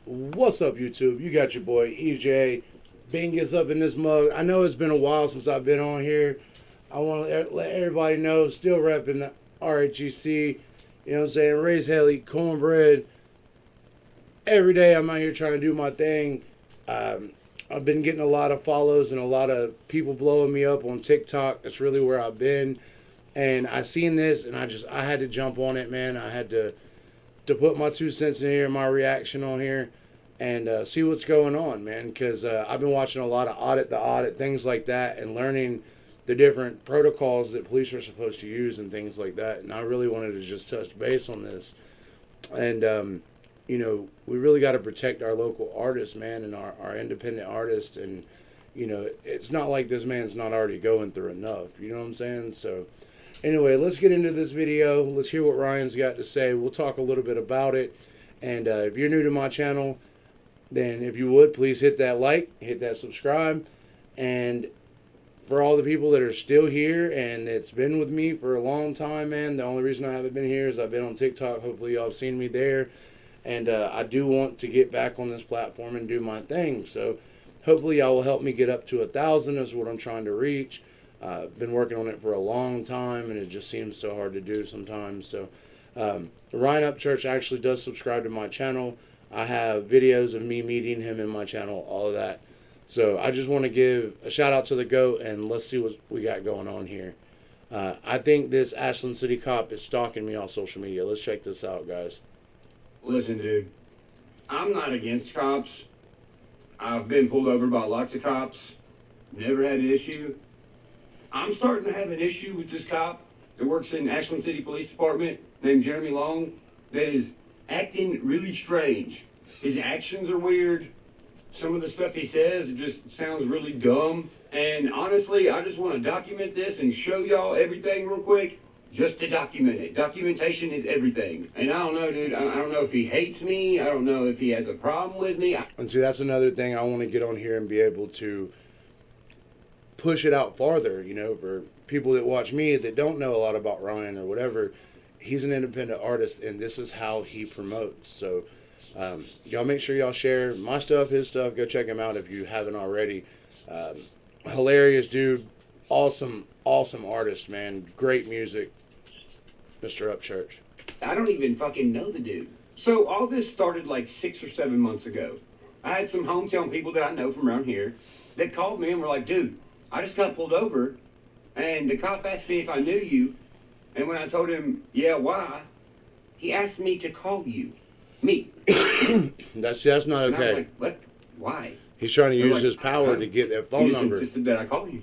What's up, YouTube? You got your boy EJ. Bing is up in this mug. I know it's been a while since I've been on here. I want to let everybody know, still repping the RHEC. You know what I'm saying? Raise hell, eat cornbread. Every day I'm out here trying to do my thing. I've been getting a lot of follows and a lot of people blowing me up on TikTok. That's really where I've been. And I seen this and I had to jump on it, man. I had to put my 2 cents in here, my reaction on here, and see what's going on, man. Because I've been watching a lot of audit, things like that, and learning the different protocols that police are supposed to use and things like that. And I really wanted to just touch base on this. And, you know, we really got to protect our local artists, man, and our independent artists. And, you know, it's not like this man's not already going through enough. You know what I'm saying? So, anyway, let's get into this video. Let's hear what Ryan's got to say. We'll talk a little bit about it. And if you're new to my channel, then if you would, please hit that like, hit that subscribe. And for all the people that are still here and it's been with me for a long time, man, the only reason I haven't been here is I've been on TikTok. Hopefully y'all have seen me there. And I do want to get back on this platform and do my thing. So hopefully y'all will help me get up to 1,000 is what I'm trying to reach. Been working on it for a long time, and it just seems so hard to do sometimes. So, Ryan Upchurch actually does subscribe to my channel. I have videos of me meeting him in my channel, all of that. So, I just want to give a shout out to the GOAT, and let's see what we got going on here. I think this Ashland City cop is stalking me on social media. Let's check this out, guys. Listen, dude, I'm not against cops. I've been pulled over by lots of cops. Never had an issue. I'm starting to have an issue with this cop that works in Ashland City Police Department named Jeremy Long that is acting really strange. His actions are weird. Some of the stuff he says just sounds really dumb. And honestly, I just want to document this and show y'all everything real quick just to document it. Documentation is everything. And I don't know, dude. I don't know if he hates me. I don't know if he has a problem with me. And see, that's another thing I want to get on here and be able to push it out farther, you know, for people that watch me that don't know a lot about Ryan or whatever. He's an independent artist, and this is how he promotes. So y'all make sure y'all share my stuff, his stuff. Go check him out if you haven't already. Hilarious dude. Awesome artist, man. Great music. Mr. Upchurch. I don't even fucking know the dude. So all this started like 6 or 7 months ago. I had some hometown people that I know from around here that called me and were like, dude, I just got pulled over, and the cop asked me if I knew you, and when I told him, yeah, why, he asked me to call you. Me. That's not And I was okay. like, what? Why? He's trying to They're use like, his power to get that phone he just number. insisted that I call you.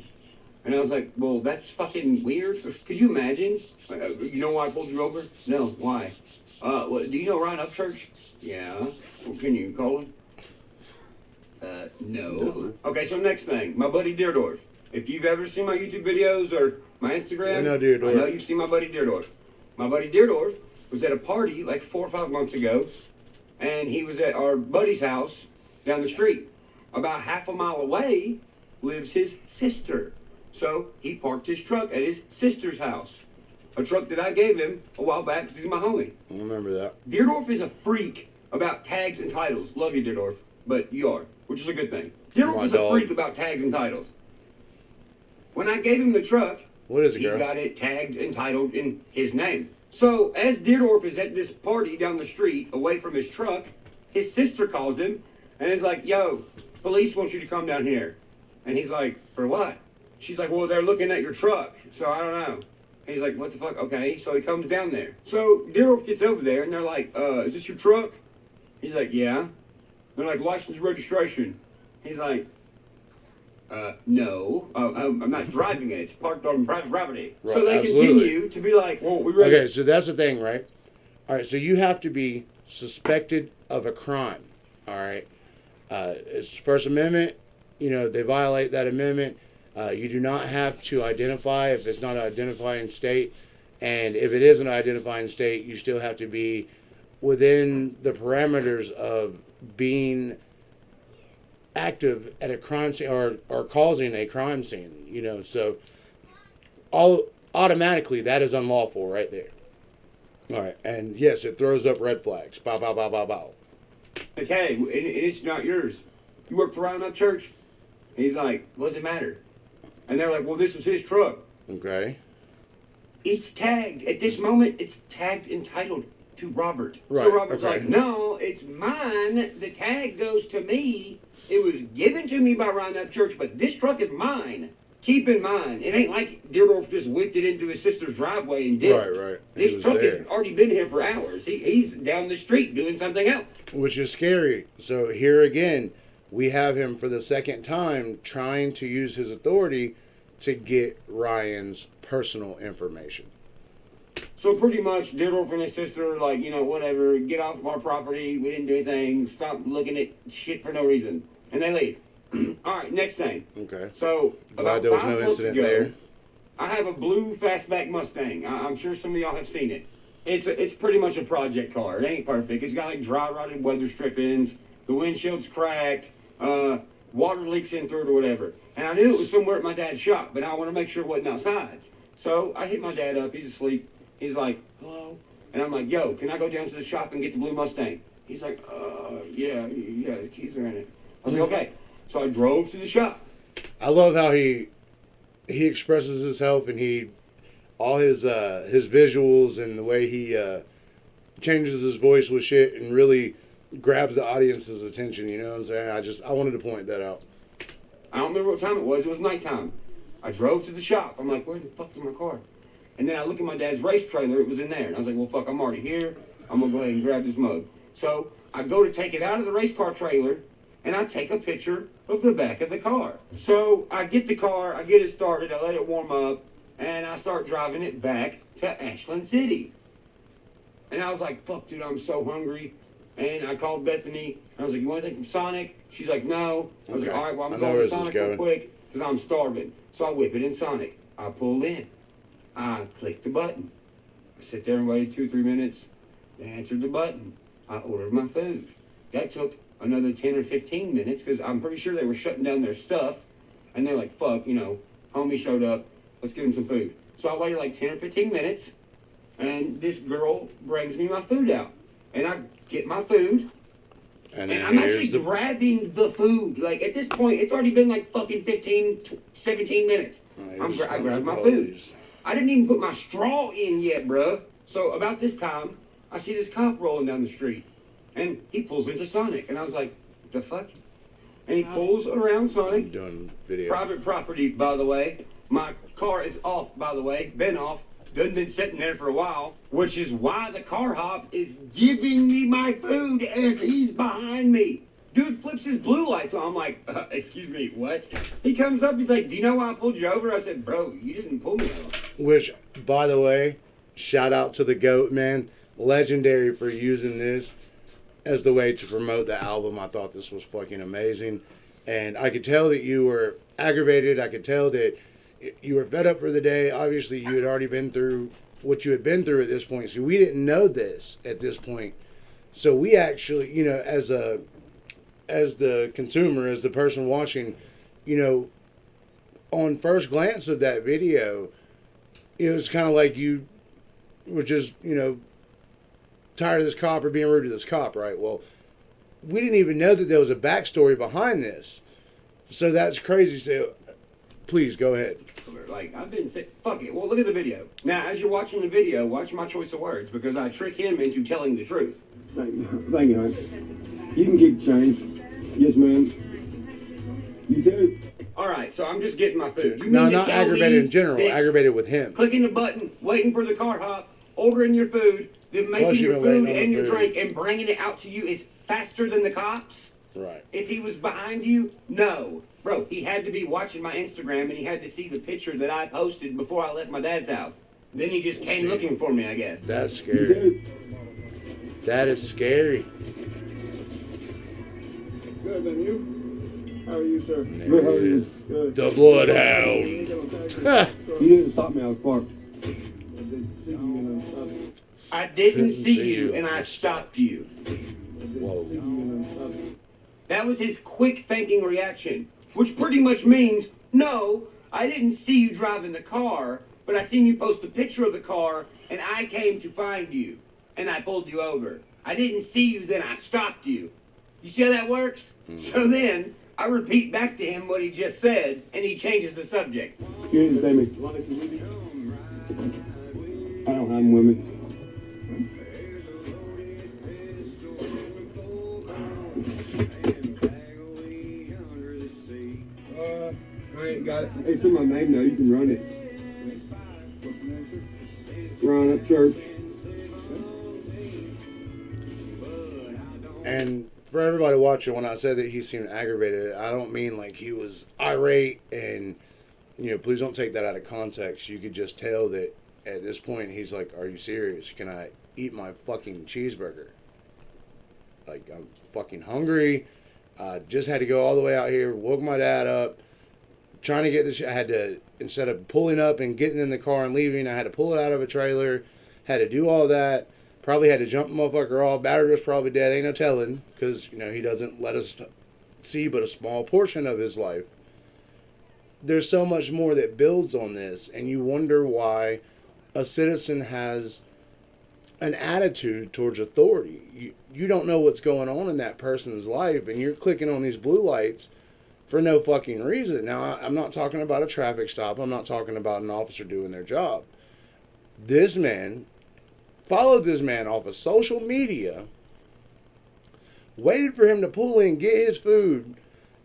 And I was like, well, that's fucking weird. Could you imagine? You know why I pulled you over? No, why? Well, do you know Ryan Upchurch? Yeah. Well, can you call him? No. Okay, so next thing, my buddy Deerdorf. If you've ever seen my YouTube videos or my Instagram, I know Deerdorf. I know you've seen my buddy Deerdorf. My buddy Deerdorf was at a party like 4 or 5 months ago, and he was at our buddy's house down the street. About half a mile away lives his sister. So he parked his truck at his sister's house. A truck that I gave him a while back because he's my homie. I remember that. Deerdorf is a freak about tags and titles. Love you, Deerdorf, but you are, which is a good thing. Deerdorf is a freak about tags and titles. When I gave him the truck, what is it, he girl? got it tagged and titled in his name. So as Deerdorf is at this party down the street away from his truck, his sister calls him and is like, yo, police want you to come down here. And he's like, for what? She's like, well, they're looking at your truck, so I don't know. And he's like, what the fuck? Okay, so he comes down there. So Deerdorf gets over there, and they're like, is this your truck? He's like, yeah. They're like, license and registration. He's like, no, I'm not driving it. It's parked on private property. Right, so they absolutely. continue to be like, well, we ready. Okay, so that's the thing, right? All right, so you have to be suspected of a crime, all right? It's First Amendment. You know, they violate that amendment. You do not have to identify if it's not an identifying state. And if it is an identifying state, you still have to be within the parameters of being active at a crime scene or causing a crime scene. You know, so automatically that is unlawful right there. All right, and yes, it throws up red flags. Bow, bow, bow, bow, bow. the tag, and it's not yours. You work for Upchurch? He's like, what does it matter? And they're like, well, this was his truck. Okay. It's tagged. At this moment, it's tagged entitled to Robert. Right. So Robert's Okay. like, no, it's mine. The tag goes to me. It was given to me by Upchurch, but this truck is mine. Keep in mind, it ain't like Deerdorf just whipped it into his sister's driveway and did. Right. This truck has already been here for hours. He's down the street doing something else. Which is scary. So here again, we have him for the second time trying to use his authority to get Ryan's personal information. So pretty much, Deerdorf and his sister are like, whatever, get off of our property. We didn't do anything. Stop looking at shit for no reason. And they leave. All right, next thing. Okay. So Glad about there was 5 no months incident ago, there. I have a blue fastback Mustang. I'm sure some of y'all have seen it. It's pretty much a project car. It ain't perfect. It's got like dry rotted weather strip ends. The windshield's cracked. Water leaks in through it or whatever. And I knew it was somewhere at my dad's shop, but I want to make sure it wasn't outside. So I hit my dad up. He's asleep. He's like, hello? And I'm like, yo, can I go down to the shop and get the blue Mustang? He's like, yeah, the keys are in it. I was like, okay. So I drove to the shop. I love how he expresses his help, and all his visuals and the way he changes his voice with shit and really grabs the audience's attention. You know what I'm saying? I wanted to point that out. I don't remember what time it was. It was nighttime. I drove to the shop. I'm like, where the fuck is my car? And then I look at my dad's race trailer. It was in there. And I was like, well, fuck, I'm already here. I'm going to go ahead and grab this mug. So I go to take it out of the race car trailer, and I take a picture of the back of the car. So I get the car, I get it started, I let it warm up, and I start driving it back to Ashland City. And I was like, fuck, dude, I'm so hungry. And I called Bethany. I was like, you want anything from Sonic? She's like, no. I was like, all right, well, I'm going to Sonic real quick because I'm starving. So I whip it in Sonic. I pull in. I click the button. I sit there and waited 2-3 minutes. They answered the button. I ordered my food. That took another 10 or 15 minutes because I'm pretty sure they were shutting down their stuff. And they're like, fuck, homie showed up. Let's give him some food. So I waited like 10 or 15 minutes. And this girl brings me my food out. And I get my food. And I'm actually grabbing the food. Like, at this point, it's already been like fucking 15, 17 minutes. I grabbed my food. I didn't even put my straw in yet, bruh. So about this time, I see this cop rolling down the street. And he pulls into Sonic. And I was like, what the fuck? And he pulls around Sonic. Doing video. Private property, by the way. My car is off, by the way. Been off. Done been sitting there for a while. Which is why the car hop is giving me my food as he's behind me. Dude flips his blue lights on. I'm like, excuse me, what? He comes up, he's like, do you know why I pulled you over? I said, bro, you didn't pull me over. Which, by the way, shout out to the GOAT, man. Legendary for using this as the way to promote the album. I thought this was fucking amazing. And I could tell that you were aggravated. I could tell that you were fed up for the day. Obviously, you had already been through what you had been through at this point. So we didn't know this at this point. So we actually, as the consumer, as the person watching, on first glance of that video, it was kind of like you were just, tired of this cop or being rude to this cop, right? Well, we didn't even know that there was a backstory behind this. So that's crazy. So please go ahead. Like, I've been sick. Fuck it. Well, look at the video. Now, as you're watching the video, watch my choice of words because I trick him into telling the truth. Thank you, hon. You can keep the change. Yes, ma'am. You too. All right, so I'm just getting my food. No, not aggravated in general. Aggravated with him. Clicking the button, waiting for the car hop, ordering your food, then making your food and your drink and bringing it out to you is faster than the cops? Right. If he was behind you, no. Bro, he had to be watching my Instagram and he had to see the picture that I posted before I left my dad's house. Then he just came looking for me, I guess. That's scary. That is scary. Good, man. You? How are you, sir? Good, how are you? Good. The Bloodhound. You didn't stop me. I was parked. I didn't see you and I stopped you. Whoa. That was his quick thinking reaction, which pretty much means, no, I didn't see you driving the car, but I seen you post a picture of the car, and I came to find you, and I pulled you over. I didn't see you, then I stopped you. You see how that works? So then I repeat back to him what he just said, and he changes the subject. You didn't say me. I don't have women. I ain't got it. It's in my name now. You can run it. Run Upchurch. And for everybody watching, when I said that he seemed aggravated, I don't mean like he was irate and, please don't take that out of context. You could just tell that at this point he's like, are you serious? Can I eat my fucking cheeseburger? Like, I'm fucking hungry. I just had to go all the way out here, woke my dad up, trying to get this. I had to, instead of pulling up and getting in the car and leaving, I had to pull it out of a trailer, had to do all that. Probably had to jump the motherfucker off. Battery was probably dead. Ain't no telling, because, he doesn't let us see but a small portion of his life. There's so much more that builds on this, and you wonder why a citizen has an attitude towards authority. You don't know what's going on in that person's life, and you're clicking on these blue lights for no fucking reason. Now, I'm not talking about a traffic stop. I'm not talking about an officer doing their job. This man followed this man off of social media, waited for him to pull in, get his food,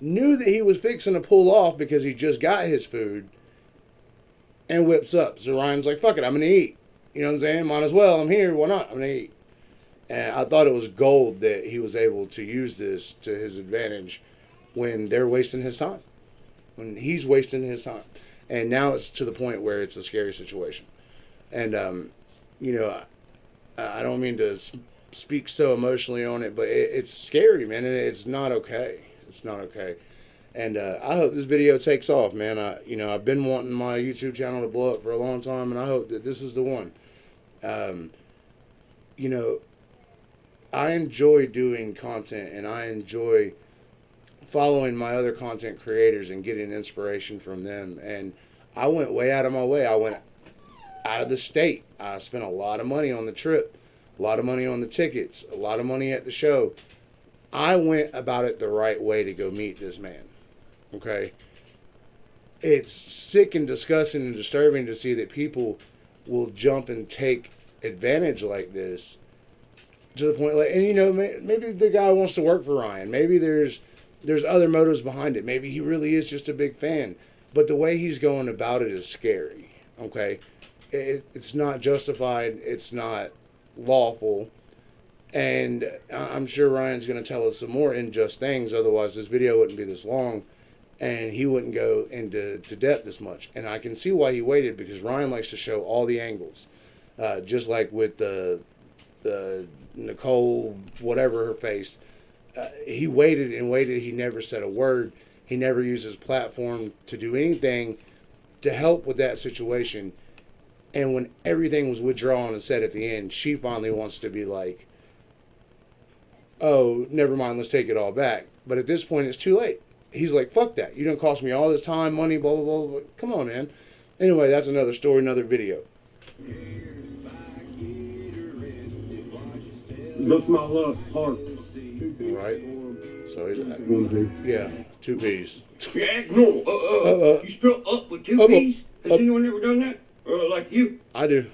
knew that he was fixing to pull off because he just got his food, and whips up. So Ryan's like, fuck it, I'm going to eat. You know what I'm saying? Might as well. I'm here. Why not? I'm going to eat. And I thought it was gold that he was able to use this to his advantage when they're wasting his time. When he's wasting his time. And now it's to the point where it's a scary situation. And, I don't mean to speak so emotionally on it, but it's scary, man, and it's not okay. It's not okay. And I hope this video takes off, man. I've been wanting my YouTube channel to blow up for a long time, and I hope that this is the one. I enjoy doing content, and I enjoy following my other content creators and getting inspiration from them. And I went way out of my way. I went out of the state. I spent a lot of money on the trip, a lot of money on the tickets, a lot of money at the show. I went about it the right way to go meet this man. Okay? It's sick and disgusting and disturbing to see that people will jump and take advantage like this to the point, like, and maybe the guy wants to work for Ryan. Maybe there's other motives behind it. Maybe he really is just a big fan. But the way he's going about it is scary. Okay? It's not justified. It's not lawful. And I'm sure Ryan's going to tell us some more unjust things. Otherwise, this video wouldn't be this long. And he wouldn't go into depth this much. And I can see why he waited, because Ryan likes to show all the angles. Just like with the Nicole, whatever her face. He waited and waited. He never said a word. He never used his platform to do anything to help with that situation. And when everything was withdrawn and said at the end, she finally wants to be like, oh, never mind, let's take it all back. But at this point, it's too late. He's like, fuck that. You done cost me all this time, money, blah, blah, blah, blah. Come on, man. Anyway, that's another story, another video. Go small up, heart. Right? So he's, 1, 2. yeah, 2 P's. Yeah, no. You spell up with 2 P's? Has anyone ever done that? Like you? I do.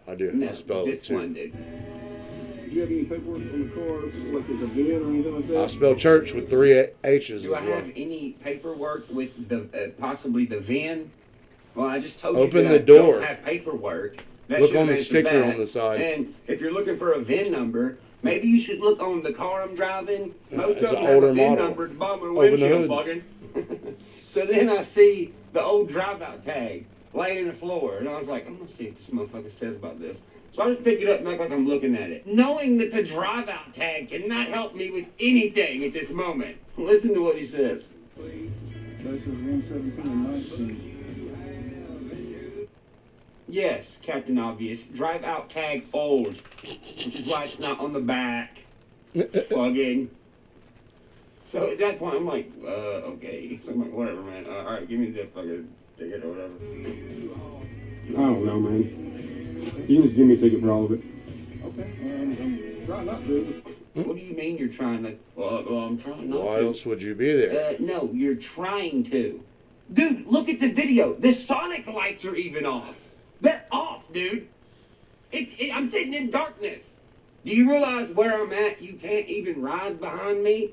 I No, spell it just too. one, dude. Do you have any paperwork on the car, like there's a VIN or anything like that? I spell church with 3 H's Do I as well. have any paperwork with the possibly the VIN? Well, I just told Open you the that door. I don't have paperwork. That Look should on the answer sticker that. on the side. And if you're looking for a VIN number, maybe you should look on the car I'm driving. Most it's of them an have older a VIN model. number at the bottom of the Open the windshield hood. plugin. So then I see the old drive-out tag laying in the floor, and I was like, I'm gonna see what this motherfucker says about this. So I just pick it up and act like I'm looking at it, knowing that the drive-out tag cannot help me with anything at this moment. Listen to what he says. This is 117 and 19. Yes, Captain Obvious. Drive-out tag old, which is why it's not on the back. Plug-in. So at that point, I'm like, okay. So I'm like, whatever, man. All right, give me the fucking ticket or whatever. I don't know, man. You can just give me a ticket for all of it. Okay. I'm trying not to. What do you mean you're trying to? Well, I'm trying not Why to. else would you be there? No, you're trying to. Dude, look at the video. The sonic lights are even off. They're off, dude. I'm sitting in darkness. Do you realize where I'm at? You can't even ride behind me.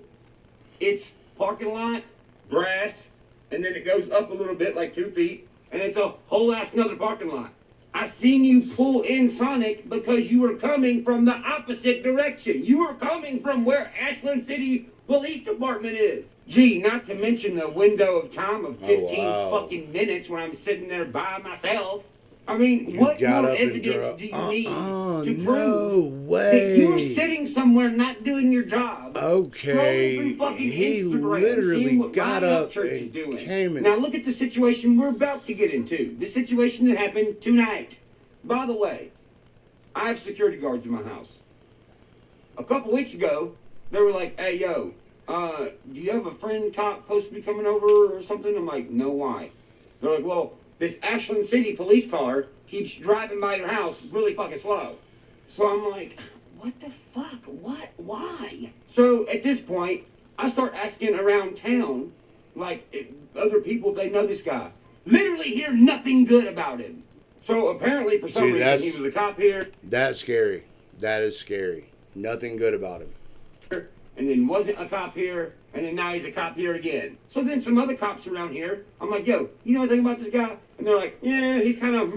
It's parking lot, grass, and then it goes up a little bit, like 2 feet, and it's a whole ass another parking lot. I seen you pull in Sonic because you were coming from the opposite direction. You were coming from where Ashland City Police Department is. Gee, not to mention the window of time of 15 fucking minutes when I'm sitting there by myself. I mean, what more evidence do you need to prove that you were sitting somewhere not doing your job? Okay, Scrolling through fucking he Instagram, literally seeing what got my up Upchurch is and doing. came in. Now look at the situation we're about to get into. The situation that happened tonight. By the way, I have security guards in my house. A couple weeks ago, they were like, "Hey, yo, do you have a friend cop supposed to be coming over or something?" I'm like, "No, why?" They're like, "Well, this Ashland City police car keeps driving by your house really fucking slow." So I'm like, what the fuck? What? Why? So at this point, I start asking around town, like, other people if they know this guy. Literally hear nothing good about him. So apparently for some reason he was a cop here. That's scary. That is scary. Nothing good about him. And then wasn't a cop here, and then now he's a cop here again. So then some other cops around here, I'm like, "Yo, you know anything about this guy?" And they're like, "Yeah, he's kind of,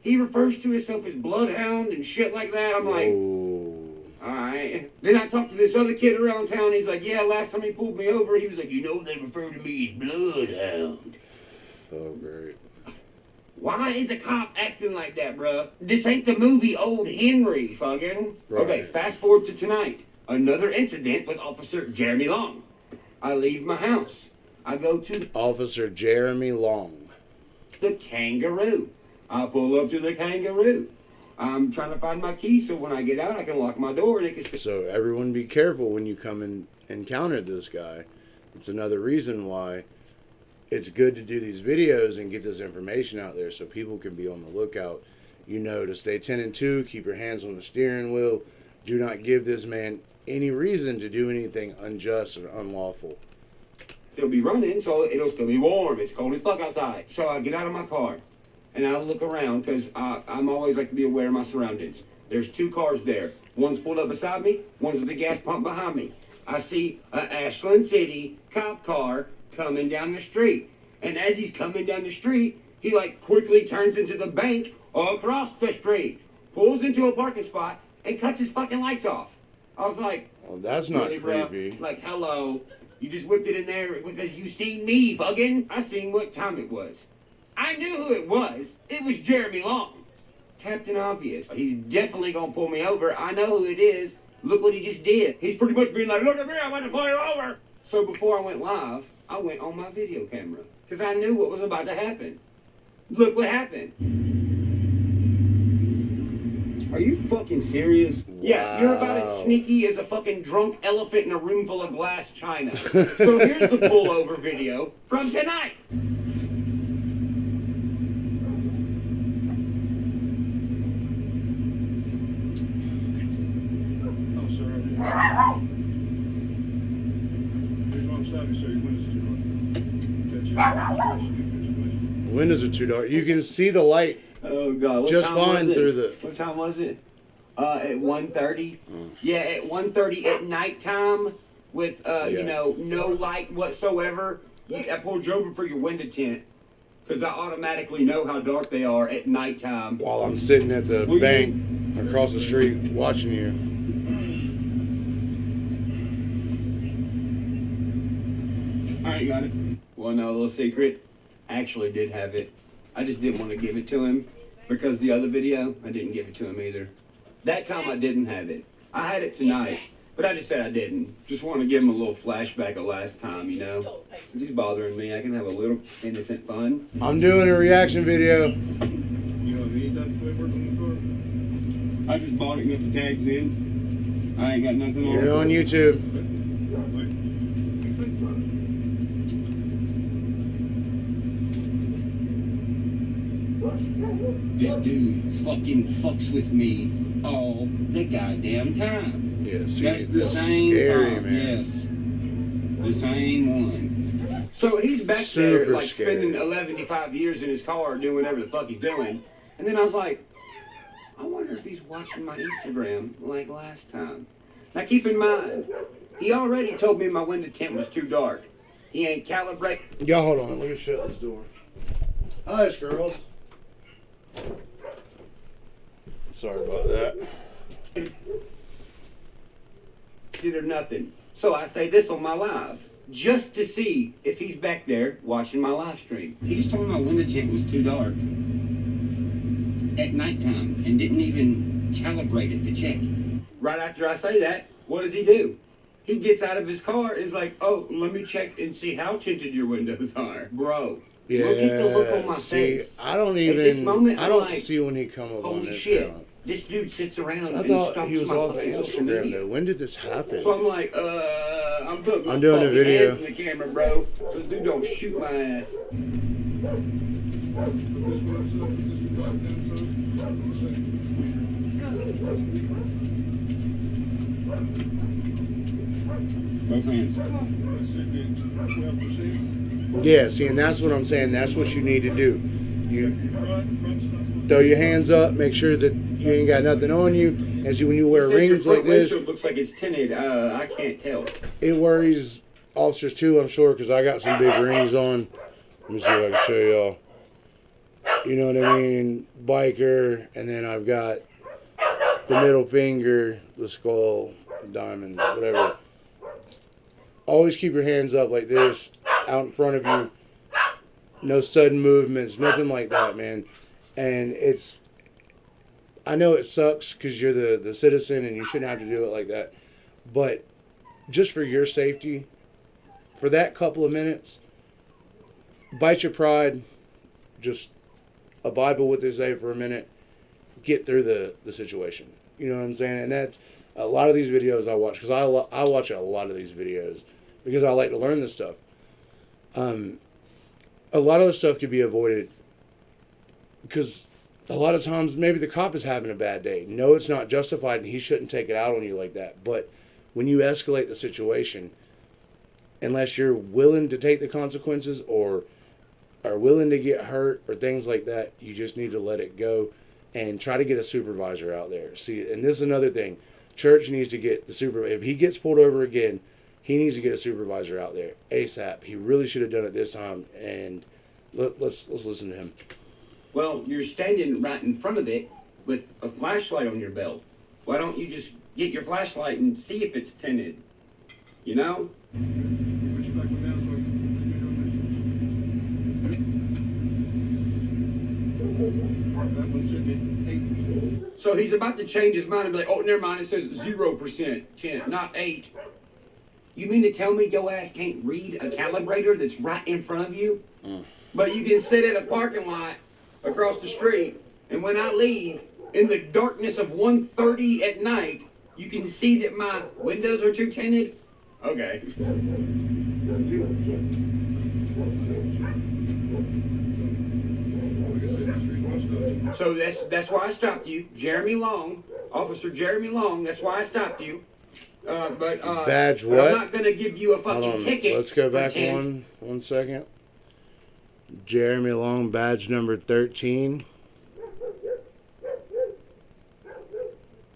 he refers to himself as Bloodhound and shit like that." I'm like, alright. Then I talked to this other kid around town, he's like, "Yeah, last time he pulled me over, he was like, you know they refer to me as Bloodhound." Oh, great. Why is a cop acting like that, bruh? This ain't the movie Old Henry, fucking. Right. Okay, fast forward to tonight. Another incident with Officer Jeremy Long. I leave my house. I go to Officer Jeremy Long. the Kangaroo. I pull up to the Kangaroo. I'm trying to find my key so when I get out I can lock my door and it can So everyone be careful when you come and encounter this guy. It's another reason why it's good to do these videos and get this information out there so people can be on the lookout. You know, to stay 10 and 2, keep your hands on the steering wheel. Do not give this man any reason to do anything unjust or unlawful. still be running, so it'll still be warm. It's cold as fuck outside. So I get out of my car and I look around because I'm always like to be aware of my surroundings. There's 2 cars there. One's pulled up beside me, one's at the gas pump behind me. I see an Ashland City cop car coming down the street. And as he's coming down the street, he like quickly turns into the bank across the street, pulls into a parking spot, and cuts his fucking lights off. I was like, Well, that's not really, bro? creepy. Like, hello, you just whipped it in there because you seen me, fucking. I seen what time it was. I knew who it was. It was Jeremy Long. Captain Obvious. He's definitely gonna pull me over. I know who it is. Look what he just did. He's pretty much being like, look at me, I'm about to pull you over. So before I went live, I went on my video camera because I knew what was about to happen. Look what happened. Are you fucking serious? Wow. Yeah, you're about as sneaky as a fucking drunk elephant in a room full of glass china. So here's the pullover video from tonight. Oh, sorry. Here's what I'm stopping, so your windows too dark. Windows are too dark. You can see the light Oh God! What just time fine was it? through the. What time was it? At 1:30. Yeah, at 1:30 at nighttime with you know, no light whatsoever. I pulled you over for your window tint because I automatically know how dark they are at nighttime. While I'm sitting at the bank across the street watching you. All right, got it. Well, no, a little secret. I actually did have it. I just didn't want to give it to him because the other video, I didn't give it to him either. That time I didn't have it. I had it tonight, but I just said I didn't. Just want to give him a little flashback of last time, you know? Since he's bothering me, I can have a little innocent fun. I'm doing a reaction video. You know, any type of paperwork on the car? I just bought it and got the tags in. I ain't got nothing on You're it. on YouTube. This dude fucking fucks with me all the goddamn time. Yeah, see, That's the same scary, cop, man. yes. The same one. So he's back there, Super like, scary. spending 11 years in his car doing whatever the fuck he's doing. And then I was like, I wonder if he's watching my Instagram like last time. Now keep in mind, he already told me my window tint was too dark. He ain't calibrated. Y'all hold on, let me shut this door. Hush, girls. Sorry about that. Did or nothing. So I say this on my live, just to see if he's back there watching my live stream. He just told me my window tint was too dark at nighttime and didn't even calibrate it to check. Right after I say that, what does he do? He gets out of his car and is like, oh, let me check and see how tinted your windows are. Bro, Yeah, look at the look on my see, face. I don't At this even, moment, I I'm don't like, see when he come up on holy this shit. account. This dude sits around I and thought stalks he was my off fucking social Instagram media. though. When did this happen? So I'm like, I'm putting my I'm doing a fucking video. hands in the camera, bro. So this dude don't shoot my ass. This one's up, this one's Both hands. That's it, then. 12%. Yeah, see, and that's what I'm saying. That's what you need to do. You Front stuff. throw your hands up, make sure that you ain't got nothing on you. As you, when you wear Said your rings front like this, windshield looks like it's tinted. I can't tell. it worries officers too, I'm sure, because I got some big rings on. Let me see if I can show y'all. You know what I mean? Biker, and then I've got the middle finger, the skull, the diamond, whatever. Always keep your hands up like this, out in front of you. No sudden movements, nothing like that, man. And it's, I know it sucks because you're the citizen and you shouldn't have to do it like that. But just for your safety, for that couple of minutes, bite your pride, just abide by what they say for a minute, get through the situation. You know what I'm saying? And that's a lot of these videos I watch, because I watch a lot of these videos because I like to learn this stuff. A lot of the stuff could be avoided because a lot of times maybe the cop is having a bad day. No, it's not justified and he shouldn't take it out on you like that. But when you escalate the situation, unless you're willing to take the consequences or are willing to get hurt or things like that, you just need to let it go and try to get a supervisor out there. See, and this is another thing. Church needs to get the supervisor. If he gets pulled over again, he needs to get a supervisor out there ASAP. He really should have done it this time. And let's listen to him. Well, you're standing right in front of it with a flashlight on your belt. Why don't you just get your flashlight and see if it's tinted? You know? Put your back one down so I can that one's sitting at 8%. So he's about to change his mind and be like, oh, never mind, it says 0% tint, not 8. You mean to tell me your ass can't read a calibrator that's right in front of you? But you can sit at a parking lot across the street, and when I leave, in the darkness of 1:30 at night, you can see that my windows are too tinted? Okay. Like I said, that's the reason why I stopped. So that's why I stopped you. Jeremy Long, Officer Jeremy Long, that's why I stopped you. Badge but what? I'm not going to give you a Hold fucking on, ticket. let's go for back tint. one second. Jeremy Long, badge number 13.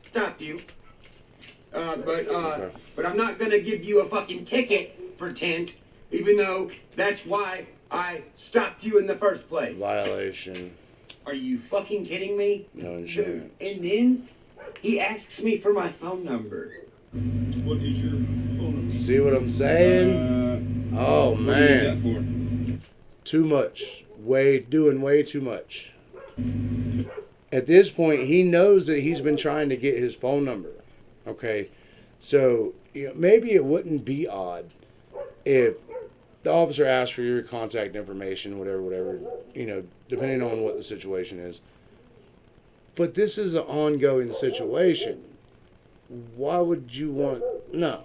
Stopped you. Okay. But I'm not going to give you a fucking ticket for tint, even though that's why I stopped you in the first place. Violation. Are you fucking kidding me? No Dude, insurance. and then he asks me for my phone number. What is your phone number? See what I'm saying? Oh What do you need that man, for? too much. Doing way too much. At this point, he knows that he's been trying to get his phone number. Okay, so maybe it wouldn't be odd if the officer asked for your contact information, whatever, depending on what the situation is. But this is an ongoing situation. Why would you want... No.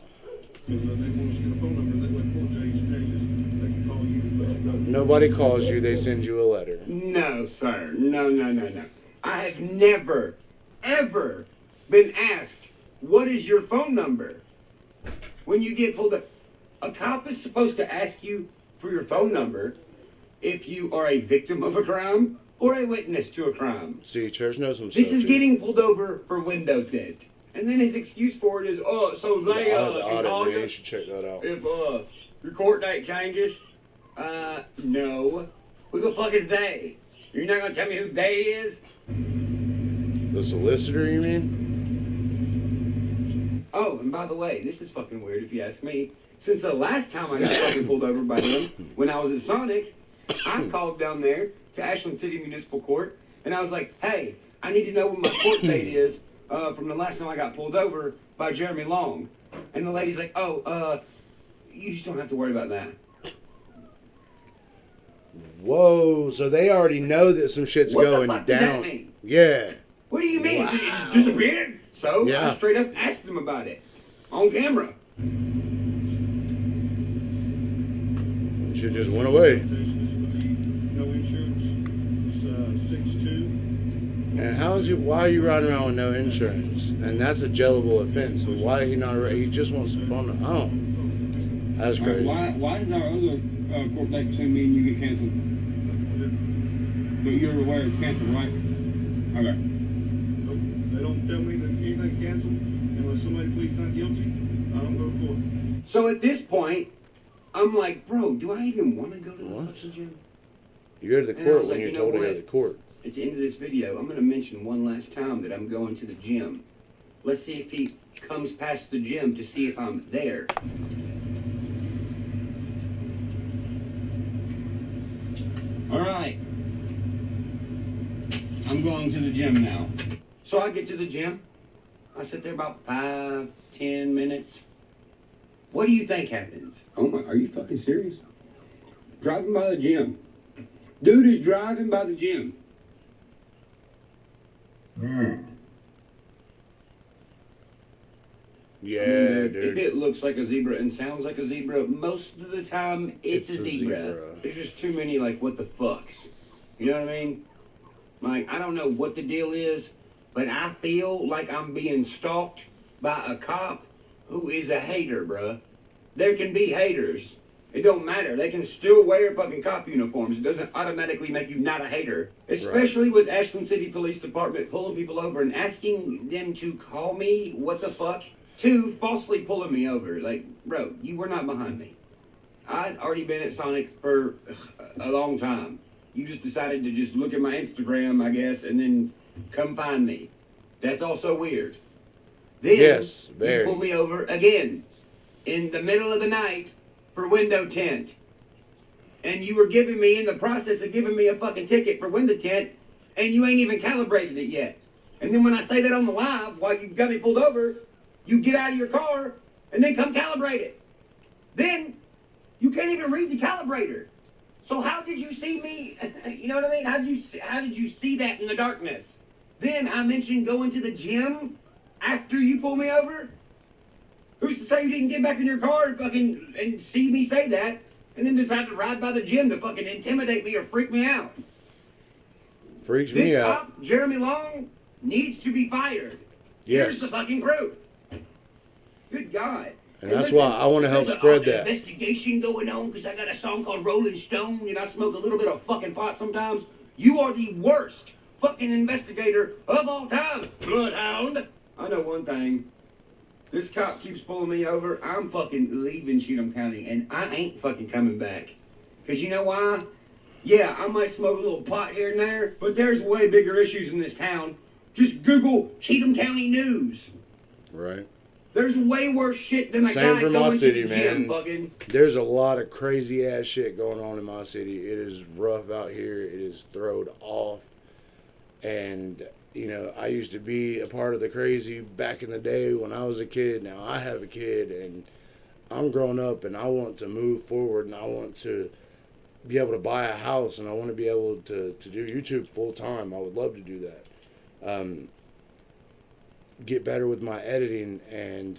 Because they want us to get a phone number. That way, before it changes, they can call you and let you know. Nobody calls you. They send you a letter. No, sir. No. I have never, ever been asked what is your phone number? When you get pulled up, a cop is supposed to ask you for your phone number if you are a victim of a crime or a witness to a crime. See, church knows some This stuff. is here. getting pulled over for window tint. And then his excuse for it is, oh, so The they audit, can call man, you you should check that out. if your court date changes. No. Who the fuck is they? You're not gonna tell me who they is? The solicitor, you mean? Oh, and by the way, this is fucking weird if you ask me. Since the last time I got fucking pulled over by him, when I was at Sonic, I called down there to Ashland City Municipal Court, and I was like, hey, I need to know when my court date is from the last time I got pulled over by Jeremy Long. And the lady's like, oh, you just don't have to worry about that. Whoa, so they already know that some shit's What the going fuck does down. that mean? Yeah. What do you mean? Wow. It's disappeared? So Yeah. I straight up asked him about it on camera. Shit just went away. No insurance. It's 6'2". And why are you riding around with no insurance? And that's a jailable offense. So why he not? He just wants some fun. Oh, that's crazy. Why did our other court date between me and you get canceled? But you're aware it's canceled, right? Okay. Nope. They don't tell me that anything canceled unless somebody pleads not guilty. I don't go to court. So at this point, I'm like, bro, do I even want to go to the What? fucking gym? You go to the And I court was when like, you're you know told to go to what? the court. At the end of this video, I'm going to mention one last time that I'm going to the gym. Let's see if he comes past the gym to see if I'm there. All right. I'm going to the gym now. So I get to the gym. I sit there about 5-10 minutes. What do you think happens? Oh my, are you fucking serious? Driving by the gym. Dude is driving by the gym. Yeah, If dude. it looks like a zebra and sounds like a zebra, most of the time it's a zebra. There's just too many like what the fucks. You know what I mean? Like I don't know what the deal is, but I feel like I'm being stalked by a cop who is a hater, bruh. There can be haters. It don't matter. They can still wear fucking cop uniforms. It doesn't automatically make you not a hater. Especially with Ashland City Police Department pulling people over and asking them to call me what the fuck. Two, falsely pulling me over. Like, bro, you were not behind me. I'd already been at Sonic for a long time. You just decided to just look at my Instagram, I guess, and then come find me. That's also weird. Then Yes, you very. pull me over again in the middle of the night for window tint. And you were giving me, in the process of giving me a fucking ticket for window tint, and you ain't even calibrated it yet. And then when I say that on the live, while you got me pulled over, you get out of your car and then come calibrate it. Then you can't even read the calibrator. So how did you see me? You know what I mean? How did you see that in the darkness? Then I mentioned going to the gym after you pull me over. Who's to say you didn't get back in your car and see me say that and then decide to ride by the gym to fucking intimidate me or freak me out? Freaks This me out. cop, Jeremy Long, needs to be fired. Yes. Here's the fucking proof. Good God. And that's why I want to help spread that. Investigation going on because I got a song called Rolling Stone and I smoke a little bit of fucking pot sometimes. You are the worst fucking investigator of all time, Bloodhound. I know one thing. This cop keeps pulling me over. I'm fucking leaving Cheatham County and I ain't fucking coming back. Because you know why? Yeah, I might smoke a little pot here and there, but there's way bigger issues in this town. Just Google Cheatham County News. Right. There's way worse shit than a Same guy for my going city, to the gym, man. fucking. There's a lot of crazy ass shit going on in my city. It is rough out here. It is throwed off. And, you know, I used to be a part of the crazy back in the day when I was a kid. Now I have a kid and I'm grown up and I want to move forward and I want to be able to buy a house and I want to be able to do YouTube full time. I would love to do that. Get better with my editing and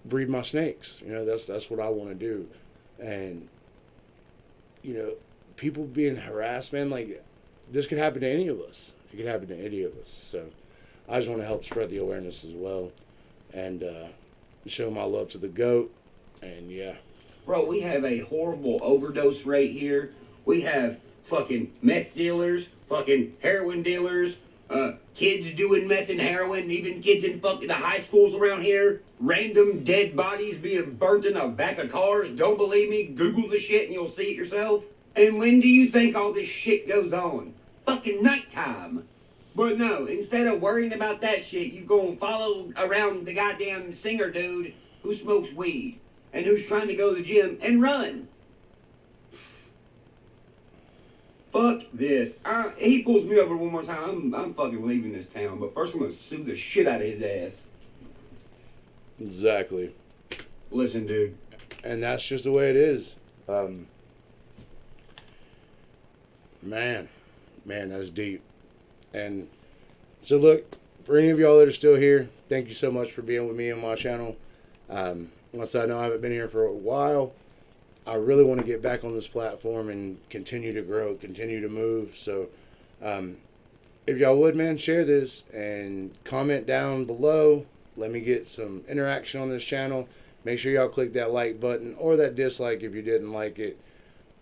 breed my snakes. You know, that's what I want to do. And, you know, people being harassed, man, like, this could happen to any of us. It could happen to any of us. So I just want to help spread the awareness as well, and show my love to the GOAT. And yeah, Bro, we have a horrible overdose rate here. We have fucking meth dealers, fucking heroin dealers, kids doing meth and heroin, even kids in fucking the high schools around here. Random dead bodies being burnt in the back of cars. Don't believe me? Google the shit and you'll see it yourself. And when do you think all this shit goes on? Fucking nighttime. But no, instead of worrying about that shit, you go and follow around the goddamn singer dude who smokes weed and who's trying to go to the gym and run. Fuck this. He pulls me over one more time, I'm fucking leaving this town. But first I'm gonna sue the shit out of his ass. exactly. Listen, dude. And that's just the way it is. Man, that's deep. And so look, for any of y'all that are still here, thank you so much for being with me on my channel. Once I know I haven't been here for a while, I really want to get back on this platform and continue to grow, continue to move. So if y'all would, man, share this and comment down below. Let me get some interaction on this channel. Make sure y'all click that like button or that dislike if you didn't like it.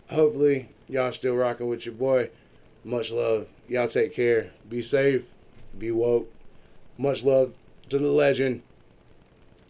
Hopefully, y'all still rocking with your boy. Much love. Y'all take care. Be safe. Be woke. Much love to the legend.